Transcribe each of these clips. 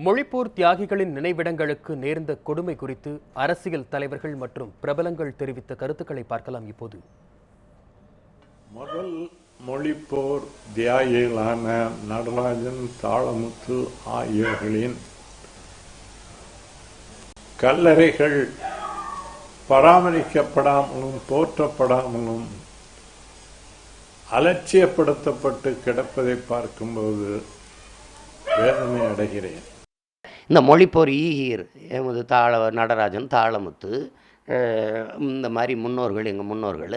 மொழிப்போர் தியாகிகளின் நினைவிடங்களுக்கு நேர்ந்த கொடுமை குறித்து அரசியல் தலைவர்கள் மற்றும் பிரபலங்கள் தெரிவித்த கருத்துக்களை பார்க்கலாம். இப்போது முதல் மொழிப்போர் தியாகிகளான நடராஜன், தாளமுத்து ஆகியோர்களின் கல்லறைகள் பராமரிக்கப்படாமலும் போற்றப்படாமலும் அலட்சியப்படுத்தப்பட்டு கிடப்பதை பார்க்கும்போது வேதனை அடைகிறேன். இந்த மொழிப்போர் ஈகீர் எமது நடராஜன், தாளமுத்து, இந்த மாதிரி முன்னோர்கள், எங்கள் முன்னோர்கள்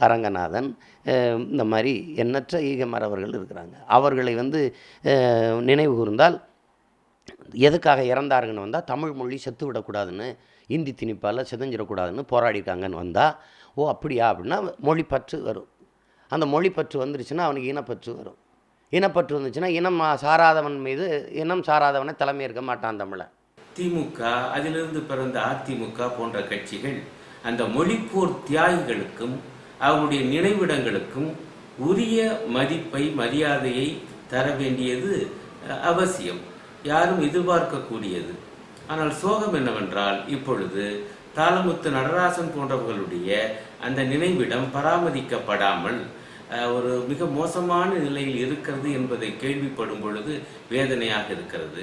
அரங்கநாதன், இந்த மாதிரி எண்ணற்ற ஈகமரவர்கள் இருக்கிறாங்க. அவர்களை நினைவு கூர்ந்தால் எதுக்காக இறந்தாருங்கன்னு வந்தால் தமிழ் மொழி செத்து விடக்கூடாதுன்னு, இந்தி திணிப்பால் செதஞ்சிடக்கூடாதுன்னு போராடிருக்காங்கன்னு வந்தால், ஓ அப்படியா அப்படின்னா மொழிப்பற்று வரும். அந்த மொழிப்பற்று வந்துருச்சுன்னா அவனுக்கு இனப்பற்று வரும். இனப்பற்று வந்துச்சுன்னா இனம் சாராதவன் மீது இனம் சாராதவனை தலைமை இருக்க மாட்டான் தமிழன். திமுக, அதிலிருந்து பிறந்த அதிமுக போன்ற கட்சிகள் அந்த மொழிப்போர் தியாகிகளுக்கும் அவருடைய நினைவிடங்களுக்கும் உரிய மதிப்பை, மரியாதையை தர வேண்டியது அவசியம், யாரும் எதிர்பார்க்கக்கூடியது. ஆனால் சோகம் என்னவென்றால், இப்பொழுது தாளமுத்து, நடராசன் போன்றவர்களுடைய அந்த நினைவிடம் பராமரிக்கப்படாமல் ஒரு மிக மோசமான நிலையில் இருக்கிறது என்பதை கேள்விப்படும் பொழுது வேதனையாக இருக்கிறது.